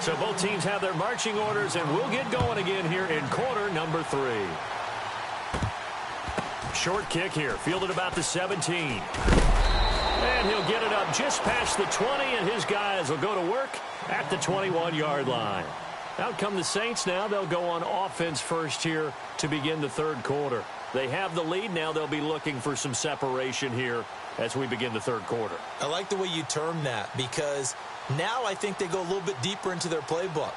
So both teams have their marching orders, and we'll get going again here in quarter number 3. Short kick here, fielded about the 17. And he'll get it up just past the 20, and his guys will go to work at the 21-yard line. Out come the Saints now. They'll go on offense first here to begin the third quarter. They have the lead. Now they'll be looking for some separation here as we begin the third quarter. I like the way you term that, because now I think they go a little bit deeper into their playbook.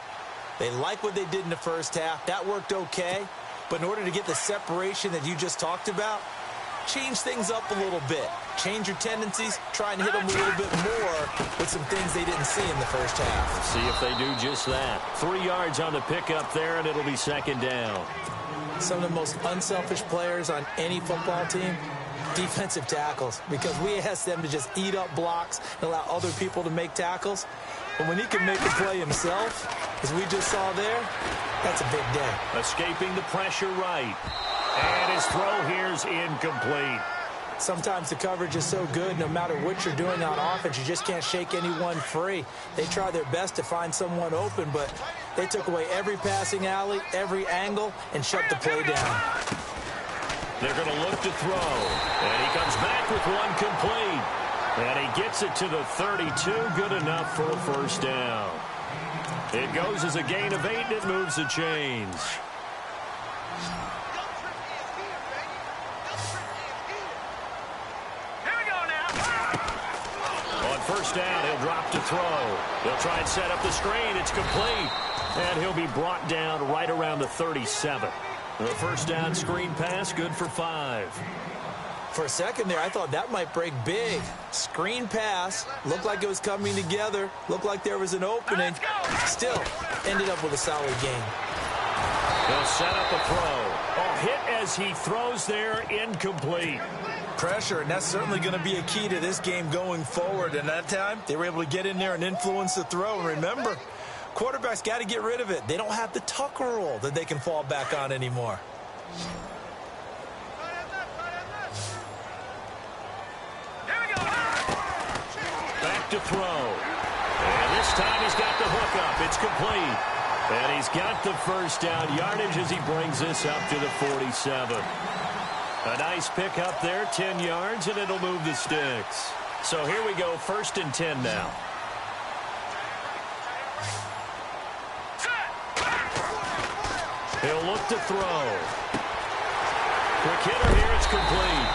They like what they did in the first half. That worked okay. But in order to get the separation that you just talked about, change things up a little bit. Change your tendencies. Try and hit them a little bit more with some things they didn't see in the first half. See if they do just that. 3 yards on the pickup there, and it'll be second down. Some of the most unselfish players on any football team, defensive tackles, because we ask them to just eat up blocks and allow other people to make tackles. But when he can make a play himself, as we just saw there, that's a big day. Escaping the pressure right. And his throw here's incomplete. Sometimes the coverage is so good, no matter what you're doing on offense, you just can't shake anyone free. They try their best to find someone open, but they took away every passing alley, every angle, and shut the play down. They're going to look to throw. And he comes back with one complete. And he gets it to the 32. Good enough for a first down. It goes as a gain of 8, and it moves the chains. First down, he'll drop to throw. He'll try and set up the screen. It's complete. And he'll be brought down right around the 37. The first down screen pass, good for 5. For a second there, I thought that might break big. Screen pass, looked like it was coming together, looked like there was an opening. Still, ended up with a solid gain. He'll set up a throw. A hit as he throws there, incomplete. Pressure, and that's certainly going to be a key to this game going forward. And that time, they were able to get in there and influence the throw. And remember, quarterbacks got to get rid of it. They don't have the Tucker rule that they can fall back on anymore. Back to throw. And this time he's got the hook up. It's complete. And he's got the first down yardage as he brings this up to the 47. A nice pick up there, 10 yards, and it'll move the sticks. So here we go, 1st and 10 now. He'll look to throw. Quick hitter here, it's complete.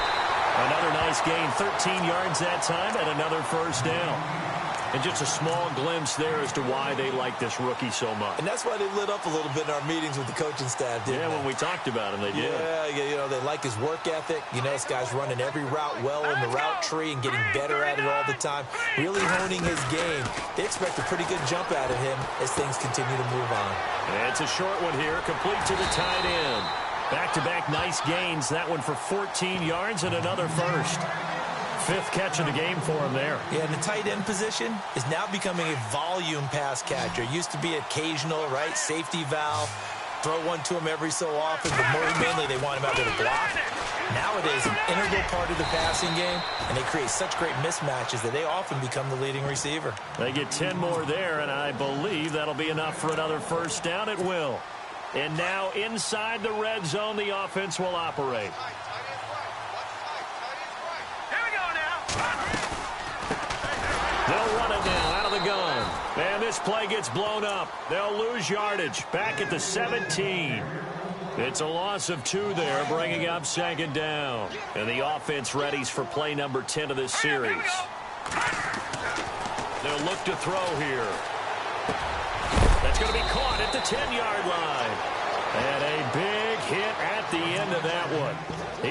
Another nice gain, 13 yards that time, and another first down. And just a small glimpse there as to why they like this rookie so much. And that's why they lit up a little bit in our meetings with the coaching staff, didn't they? When we talked about him, they did. Yeah, you know, they like his work ethic. You know, this guy's running every route well in the route tree and getting better at it all the time, really honing his game. They expect a pretty good jump out of him as things continue to move on. And it's a short one here, complete to the tight end. Back-to-back nice gains, that one for 14 yards and another first. 5th catch of the game for him there. Yeah, and the tight end position is now becoming a volume pass catcher. It used to be occasional, right? Safety valve. Throw one to him every so often, but more mainly they want him out there to block. Nowadays, an integral part of the passing game, and they create such great mismatches that they often become the leading receiver. They get 10 more there, and I believe that'll be enough for another first down. It will. And now inside the red zone, the offense will operate. They'll run it now out of the gun. And this play gets blown up. They'll lose yardage back at the 17. It's a loss of 2 there, bringing up second down. And the offense readies for play number 10 of this series. They'll look to throw here. That's going to be caught at the 10-yard line. And a big hit at the end of that one.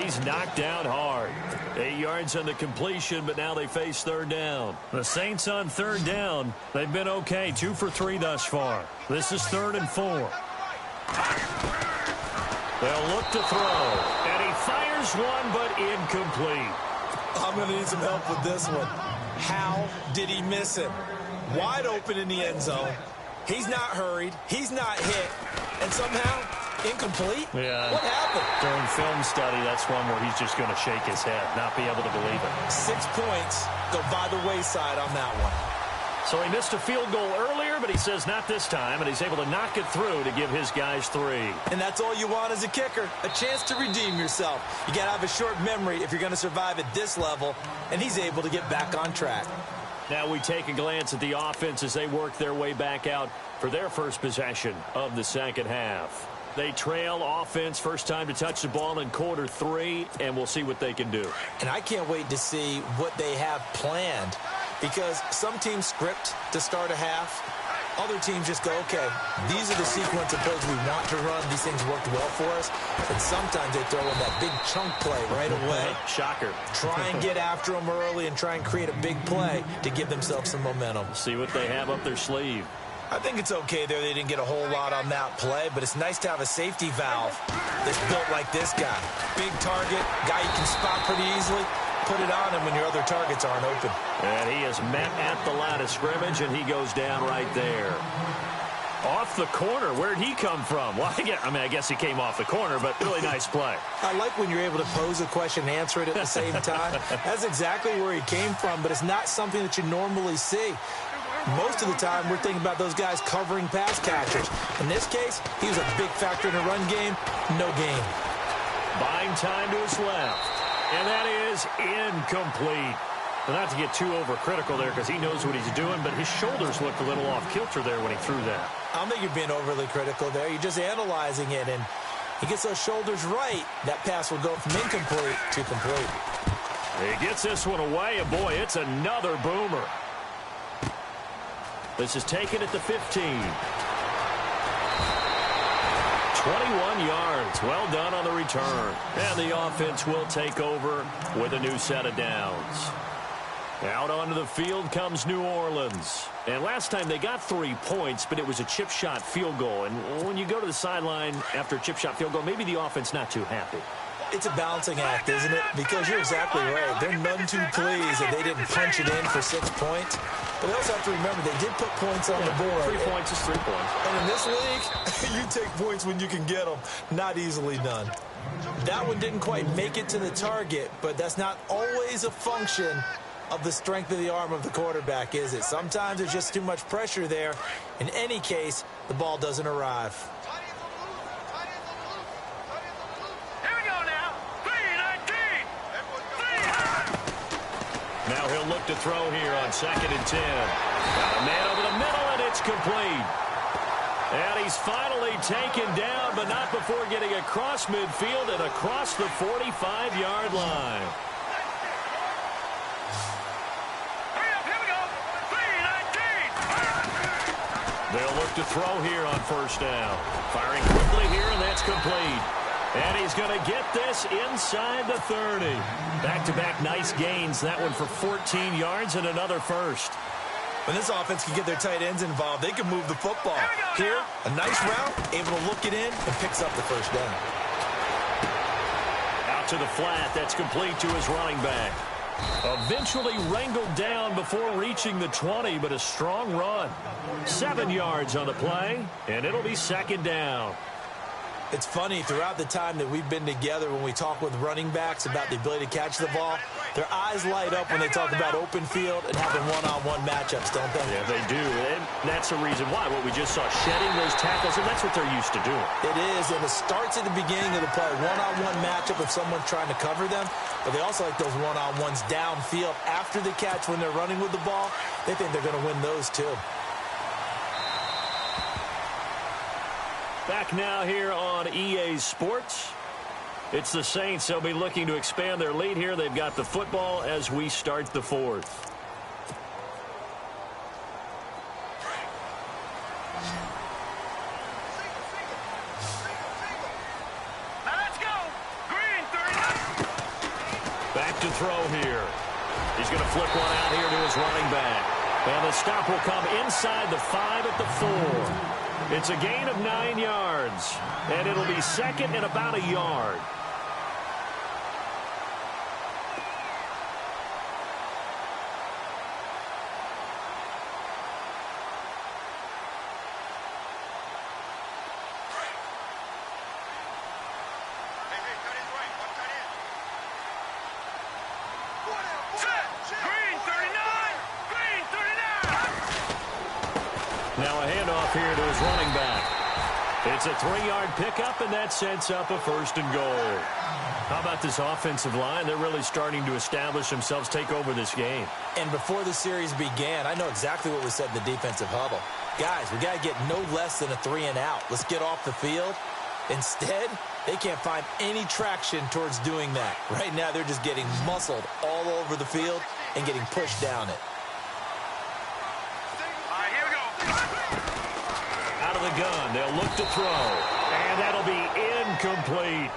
He's knocked down hard. 8 yards on the completion, but now they face third down. The Saints on third down, they've been okay, 2 for 3 thus far. This is 3rd and 4. They'll look to throw, and he fires one, but incomplete. I'm going to need some help with this one. How did he miss him? Wide open in the end zone. He's not hurried. He's not hit. And somehow, incomplete? Yeah. What happened? During film study, that's one where he's just going to shake his head, not be able to believe it. 6 points go by the wayside on that one. So he missed a field goal earlier, but he says not this time, and he's able to knock it through to give his guys 3. And that's all you want as a kicker, a chance to redeem yourself. You got to have a short memory if you're going to survive at this level, and he's able to get back on track. Now we take a glance at the offense as they work their way back out for their first possession of the second half. They trail offense, first time to touch the ball in quarter 3, and we'll see what they can do. And I can't wait to see what they have planned, because some teams script to start a half. Other teams just go, okay, these are the sequence of plays we want to run. These things worked well for us. And sometimes they throw in that big chunk play right away. Shocker. Try and get after them early and try and create a big play to give themselves some momentum. See what they have up their sleeve. I think it's okay there. They didn't get a whole lot on that play, but it's nice to have a safety valve that's built like this guy. Big target, guy you can spot pretty easily. Put it on him when your other targets aren't open. And he is met at the line of scrimmage, and he goes down right there. Off the corner. Where'd he come from? Well, I guess he came off the corner, but really nice play. I like when you're able to pose a question and answer it at the same time. That's exactly where he came from, but it's not something that you normally see. Most of the time, we're thinking about those guys covering pass catchers. In this case, he was a big factor in the run game. No gain. Buying time to his left. And that is incomplete. Well, not to get too overcritical there because he knows what he's doing, but his shoulders looked a little off kilter there when he threw that. I don't think you're being overly critical there. You're just analyzing it, and he gets those shoulders right. That pass will go from incomplete to complete. He gets this one away, and boy, it's another boomer. This is taken at the 15. 21 yards. Well done on the return. And the offense will take over with a new set of downs. Out onto the field comes New Orleans. And last time they got 3 points, but it was a chip shot field goal. And when you go to the sideline after a chip shot field goal, maybe the offense not too happy. It's a balancing act, isn't it? Because you're exactly right. They're none too pleased that they didn't punch it in for 6 points. But they also have to remember they did put points on the board. 3 points is 3 points. And in this league, you take points when you can get them. Not easily done. That one didn't quite make it to the target, but that's not always a function of the strength of the arm of the quarterback, is it? Sometimes there's just too much pressure there. In any case, the ball doesn't arrive. Now he'll look to throw here on 2nd and 10. Got a man over the middle, and it's complete. And he's finally taken down, but not before getting across midfield and across the 45-yard line. They'll look to throw here on 1st down. Firing quickly here, and that's complete. And he's going to get this inside the 30. Back-to-back nice gains. That one for 14 yards and another first. When this offense can get their tight ends involved, they can move the football. Here, a nice route, able to look it in, and picks up the 1st down. Out to the flat. That's complete to his running back. Eventually wrangled down before reaching the 20, but a strong run. 7 yards on the play, and it'll be 2nd down. It's funny, throughout the time that we've been together, when we talk with running backs about the ability to catch the ball, their eyes light up when they talk about open field and having one-on-one matchups, don't they? Yeah, they do. And that's the reason why. What we just saw, shedding those tackles, and that's what they're used to doing. It is, and it starts at the beginning of the play. One-on-one matchup if someone's trying to cover them, but they also like those one-on-ones downfield after the catch when they're running with the ball. They think they're going to win those too. Back now here on EA Sports. It's the Saints. They'll be looking to expand their lead here. They've got the football as we start the 4th. Back to throw here. He's going to flip one out here to his running back. And the stop will come inside the 5 at the 4. It's a gain of 9 yards, and it'll be 2nd and about a yard. Now a handoff here to his running back. It's a 3-yard pickup, and that sets up a 1st and goal. How about this offensive line? They're really starting to establish themselves, take over this game. And before the series began, I know exactly what we said in the defensive huddle. Guys, we got to get no less than a 3-and-out. Let's get off the field. Instead, they can't find any traction towards doing that. Right now, they're just getting muscled all over the field and getting pushed down it. Out of the gun, they'll look to throw. And that'll be incomplete.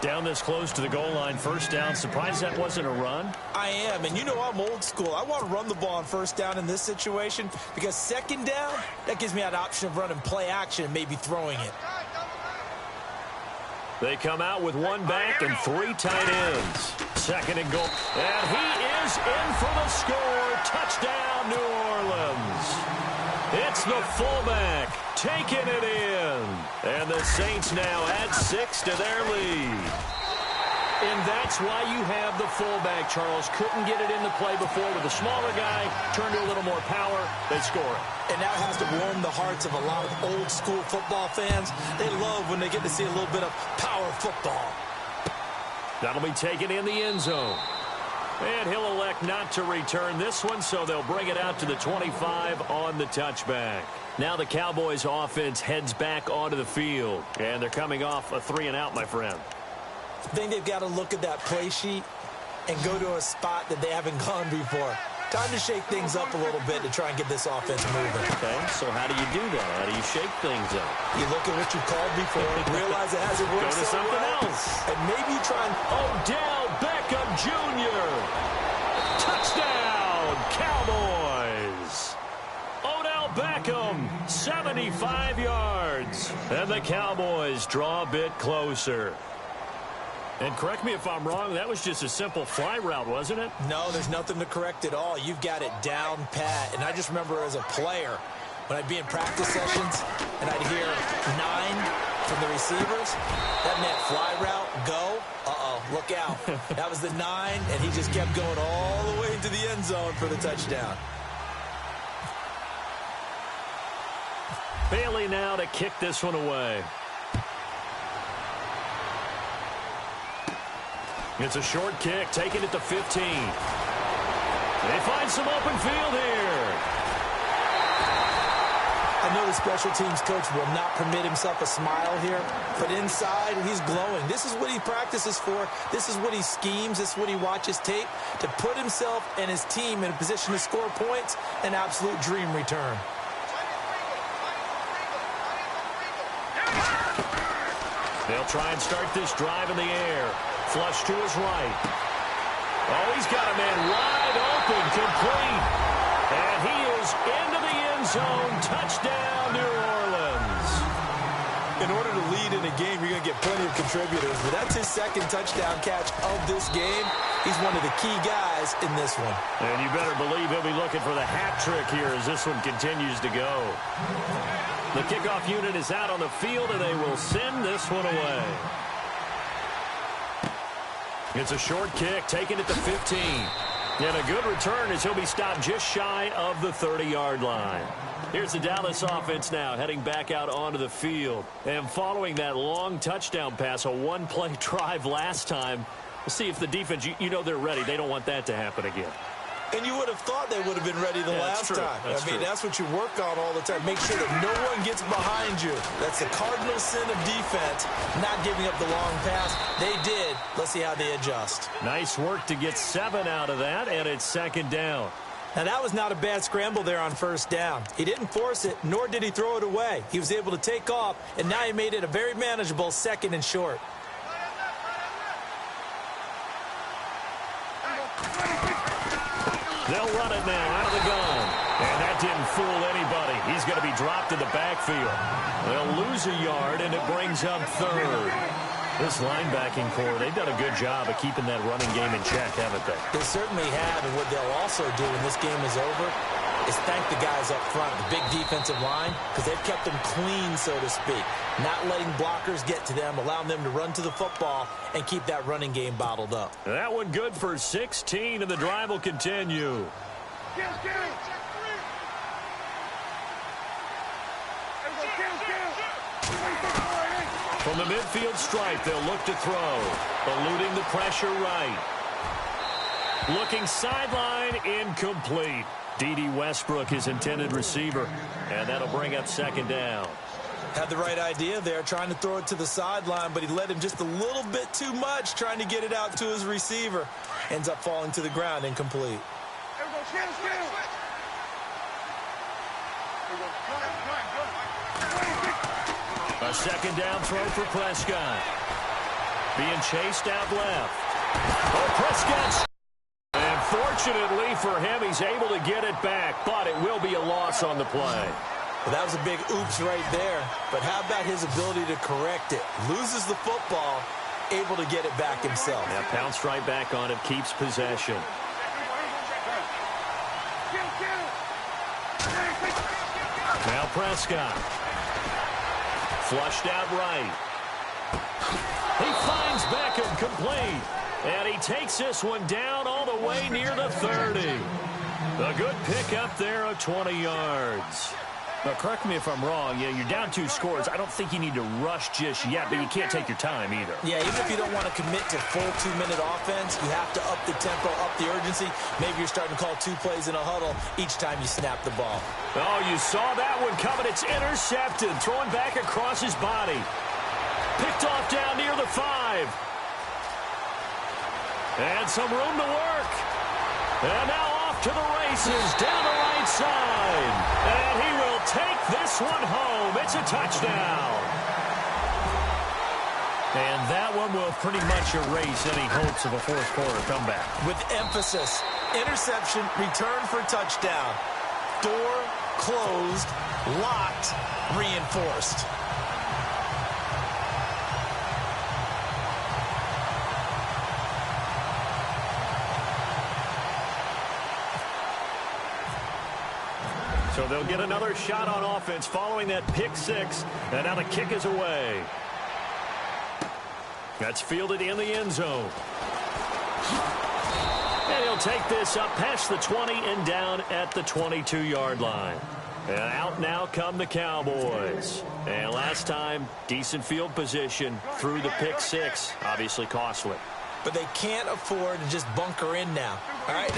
Down this close to the goal line, 1st down. Surprised that wasn't a run? I am, and you know I'm old school. I want to run the ball on 1st down in this situation because 2nd down, that gives me an option of running play action and maybe throwing it. They come out with 1 back and 3 tight ends. 2nd and goal. And he is in for the score. Touchdown, New Orleans. It's the fullback taking it in. And the Saints now add 6 to their lead. And that's why you have the fullback, Charles. Couldn't get it into play before with a smaller guy. Turned to a little more power. They score it. And that has to warm the hearts of a lot of old school football fans. They love when they get to see a little bit of power football. That'll be taken in the end zone. And he'll elect not to return this one, so they'll bring it out to the 25 on the touchback. Now the Cowboys offense heads back onto the field. And they're coming off a 3-and-out, my friend. I think they've got to look at that play sheet and go to a spot that they haven't gone before. Time to shake things up a little bit to try and get this offense moving. Okay, so how do you do that? How do you shake things up? You look at what you called before, realize it hasn't worked Go to so something well, else. and maybe you try and... Odell Beckham Jr. Touchdown, Cowboys. Odell Beckham, 75 yards. And the Cowboys draw a bit closer. And correct me if I'm wrong, that was just a simple fly route, wasn't it? No, there's nothing to correct at all. You've got it down pat. And I just remember as a player, when I'd be in practice sessions and I'd hear 9 from the receivers, that meant fly route, go. Uh-oh, look out. That was the 9, and he just kept going all the way into the end zone for the touchdown. Bailey now to kick this one away. It's a short kick, taking it to 15. They find some open field here. I know the special teams coach will not permit himself a smile here, but inside, he's glowing. This is what he practices for. This is what he schemes. This is what he watches tape to put himself and his team in a position to score points. An absolute dream return. They'll try and start this drive in the air. Flush to his right. Oh, he's got a man wide open, complete. And he is into the end zone. Touchdown, New Orleans. In order to lead in a game, you're going to get plenty of contributors. But that's his 2nd touchdown catch of this game. He's one of the key guys in this one. And you better believe he'll be looking for the hat trick here as this one continues to go. The kickoff unit is out on the field, and they will send this one away. It's a short kick, taking it to 15. And a good return as he'll be stopped just shy of the 30-yard line. Here's the Dallas offense now heading back out onto the field. And following that long touchdown pass, a one-play drive last time, we'll see if the defense, you know they're ready. They don't want that to happen again. And you would have thought they would have been ready the last time. That's what you work on all the time. Make sure that no one gets behind you. That's the cardinal sin of defense, not giving up the long pass. They did. Let's see how they adjust. Nice work to get 7 out of that, and it's 2nd down. Now, that was not a bad scramble there on 1st down. He didn't force it, nor did he throw it away. He was able to take off, and now he made it a very manageable 2nd and short. They'll run it now out of the gun. And that didn't fool anybody. He's going to be dropped in the backfield. They'll lose a yard, and it brings up 3rd. This linebacking core, they've done a good job of keeping that running game in check, haven't they? They certainly have, and what they'll also do when this game is over is thank the guys up front, the big defensive line, because they've kept them clean, so to speak. Not letting blockers get to them, allowing them to run to the football and keep that running game bottled up. That one good for 16, and the drive will continue. From the midfield stripe, they'll look to throw. Eluding the pressure right. Looking sideline, incomplete. D.D. Westbrook, his intended receiver. And that'll bring up second down. Had the right idea there, trying to throw it to the sideline, but he led him just a little bit too much, trying to get it out to his receiver. Ends up falling to the ground, incomplete. A second down throw for Prescott. Being chased out left. Oh, Prescott. And fortunately for him, he's able to get it back, but it will be a loss on the play. Well, that was a big oops right there. But how about his ability to correct it? Loses the football, able to get it back himself. Yeah, pounced right back on it, keeps possession. Now Prescott. Flushed out right. He finds Beckham complete. And he takes this one down all the way near the 30. A good pickup there of 20 yards. Now, correct me if I'm wrong. Yeah, you're down 2 scores. I don't think you need to rush just yet, but you can't take your time either. Yeah, even if you don't want to commit to full 2-minute offense, you have to up the tempo, up the urgency. Maybe you're starting to call 2 plays in a huddle each time you snap the ball. Oh, you saw that one coming. It's intercepted. Throwing back across his body. Picked off down near the 5. And some room to work. And now off to the races down the right side. And he will take this one home. It's a touchdown. And that one will pretty much erase any hopes of a fourth quarter comeback. With emphasis, interception, return for touchdown. Door closed, locked, reinforced. So they'll get another shot on offense following that pick 6. And now the kick is away. That's fielded in the end zone. And he'll take this up past the 20 and down at the 22-yard line. And out now come the Cowboys. And last time, decent field position through the pick 6. Obviously costly. But they can't afford to just bunker in now. All right,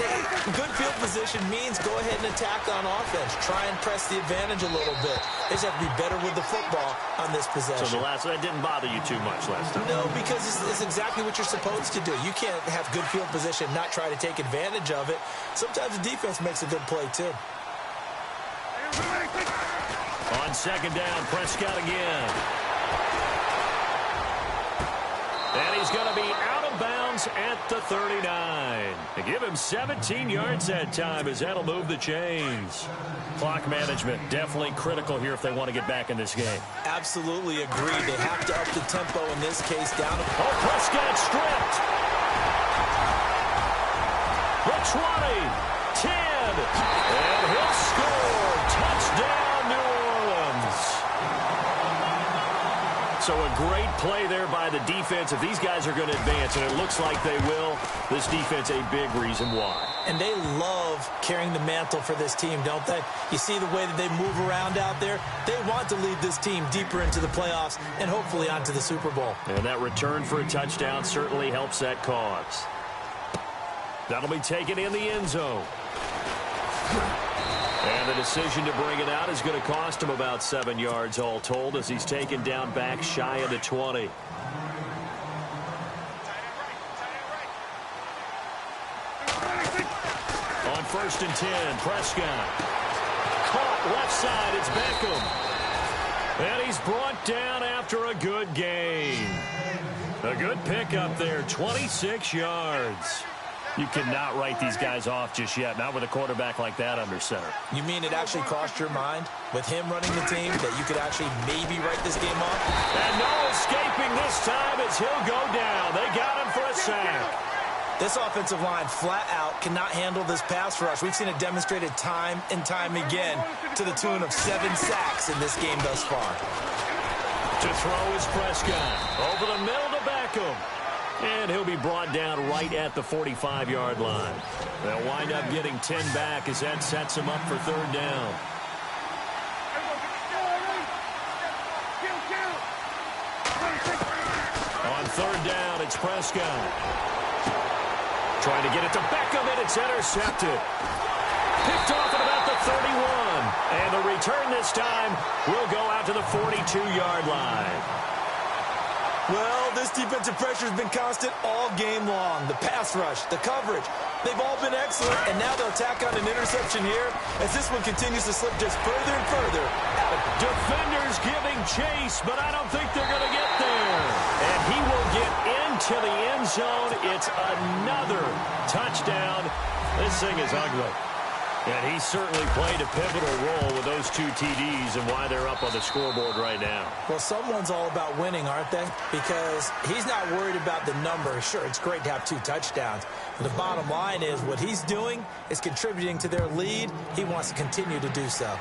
good field position means go ahead and attack on offense. Try and press the advantage a little bit. They just have to be better with the football on this possession. So that didn't bother you too much last time? No, because it's exactly what you're supposed to do. You can't have good field position and not try to take advantage of it. Sometimes the defense makes a good play, too. On second down, Prescott again. And he's going to be out of bounds at the 39. They give him 17 yards that time as that'll move the chains. Clock management definitely critical here if they want to get back in this game. Absolutely agree. They have to up the tempo in this case down. Oh, Prescott stripped. The 20, 10, and he'll score. Touchdown, New Orleans. So a great play there by the defense. If these guys are going to advance, and it looks like they will, this defense a big reason why. And they love carrying the mantle for this team, don't they? You see the way that they move around out there? They want to lead this team deeper into the playoffs and hopefully onto the Super Bowl. And that return for a touchdown certainly helps that cause. That'll be taken in the end zone. And the decision to bring it out is going to cost him about 7 yards all told as he's taken down back shy of the 20. On 1st and 10, Prescott. Caught left side, it's Beckham. And he's brought down after a good gain. A good pickup there, 26 yards. You cannot write these guys off just yet, not with a quarterback like that under center. You mean it actually crossed your mind with him running the team that you could actually maybe write this game off? And no escaping this time as he'll go down. They got him for a sack. This offensive line flat out cannot handle this pass rush. We've seen it demonstrated time and time again to the tune of 7 sacks in this game thus far. To throw is Prescott. Over the middle to Beckham. And he'll be brought down right at the 45-yard line. They'll wind up getting 10 back as that sets him up for 3rd down. On third down, it's Prescott. Trying to get it to Beckham, and it's intercepted. Picked off at about the 31. And the return this time will go out to the 42-yard line. Well, this defensive pressure has been constant all game long. The pass rush, the coverage, they've all been excellent, and now they'll tack on an interception here as this one continues to slip just further and further. Defenders giving chase, but I don't think they're going to get there. And he will get into the end zone. It's another touchdown. This thing is ugly. And he certainly played a pivotal role with those two TDs and why they're up on the scoreboard right now. Well, someone's all about winning, aren't they? Because he's not worried about the number. Sure, it's great to have 2 touchdowns. But the bottom line is what he's doing is contributing to their lead. He wants to continue to do so.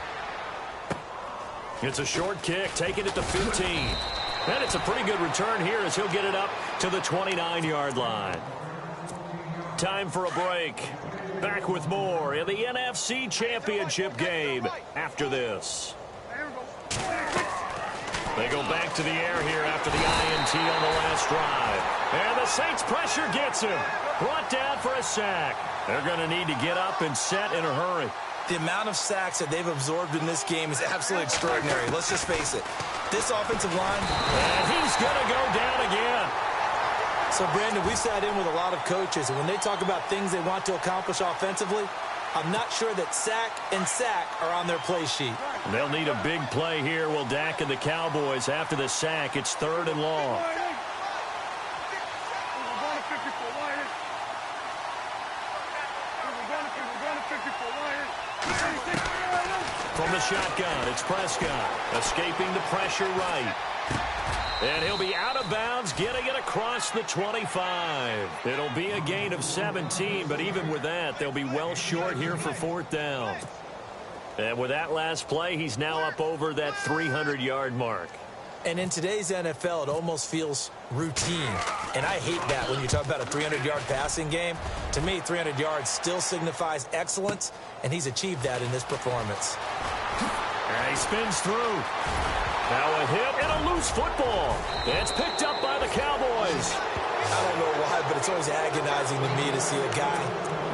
It's a short kick, taking it to 15. And it's a pretty good return here as he'll get it up to the 29-yard line. Time for a break. Back with more in the NFC Championship game after this. They go back to the air here after the INT on the last drive. And the Saints pressure gets him. Brought down for a sack. They're going to need to get up and set in a hurry. The amount of sacks that they've absorbed in this game is absolutely extraordinary. Let's just face it. This offensive line... And he's going to go down again. So, Brandon, we sat in with a lot of coaches, and when they talk about things they want to accomplish offensively, I'm not sure that sack and sack are on their play sheet. They'll need a big play here. Will Dak and the Cowboys after the sack. It's 3rd and long. From the shotgun, it's Prescott, escaping the pressure right. And he'll be out of bounds, getting it across the 25. It'll be a gain of 17, but even with that, they'll be well short here for 4th down. And with that last play, he's now up over that 300-yard mark. And in today's NFL, it almost feels routine. And I hate that when you talk about a 300-yard passing game. To me, 300 yards still signifies excellence, and he's achieved that in this performance. And he spins through. Now a hit and a loose football. It's picked up by the Cowboys. I don't know why, but it's always agonizing to me to see a guy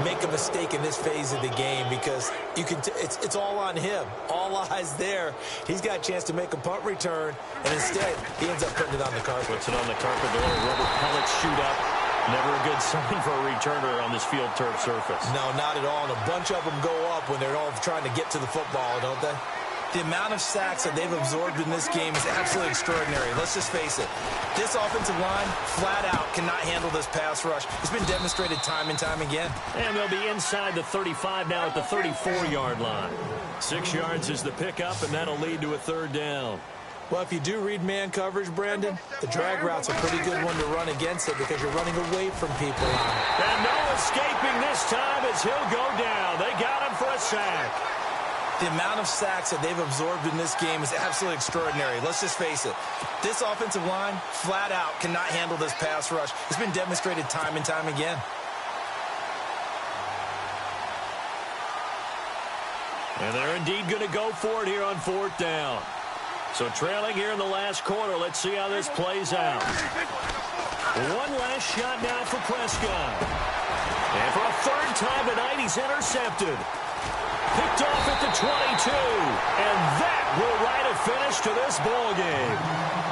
make a mistake in this phase of the game because you can. It's all on him. All eyes there. He's got a chance to make a punt return, and instead he ends up putting it on the carpet. Puts it on the carpet. The little rubber pellets shoot up. Never a good sign for a returner on this field turf surface. No, not at all. And a bunch of them go up when they're all trying to get to the football, don't they? The amount of sacks that they've absorbed in this game is absolutely extraordinary. Let's just face it. This offensive line, flat out, cannot handle this pass rush. It's been demonstrated time and time again. And they'll be inside the 35 now at the 34-yard line. 6 yards is the pickup, and that'll lead to a 3rd down. Well, if you do read man coverage, Brandon, the drag route's a pretty good one to run against it because you're running away from people on it. And no escaping this time as he'll go down. They got him for a sack. The amount of sacks that they've absorbed in this game is absolutely extraordinary. Let's just face it. This offensive line, flat out, cannot handle this pass rush. It's been demonstrated time and time again. And they're indeed going to go for it here on 4th down. So trailing here in the last quarter, let's see how this plays out. One last shot now for Prescott. And for a 3rd time tonight, he's intercepted. Picked off at the 22, and that will write a finish to this ball game.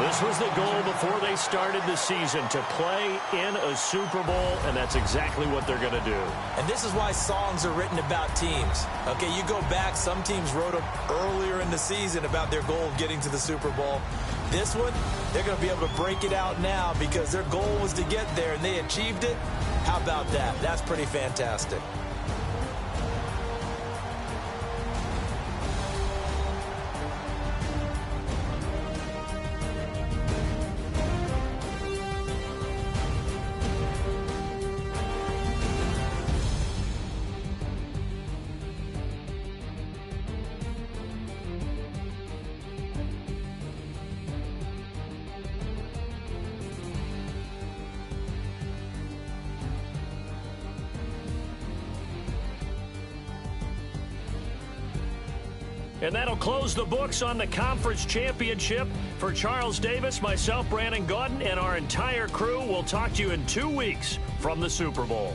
This was the goal before they started the season, to play in a Super Bowl, and that's exactly what they're going to do. And this is why songs are written about teams. Okay, you go back, some teams wrote them earlier in the season about their goal of getting to the Super Bowl. This one, they're going to be able to break it out now because their goal was to get there, and they achieved it. How about that? That's pretty fantastic. And that'll close the books on the conference championship. For Charles Davis, myself, Brandon Gaudin, and our entire crew, we'll talk to you in 2 weeks from the Super Bowl.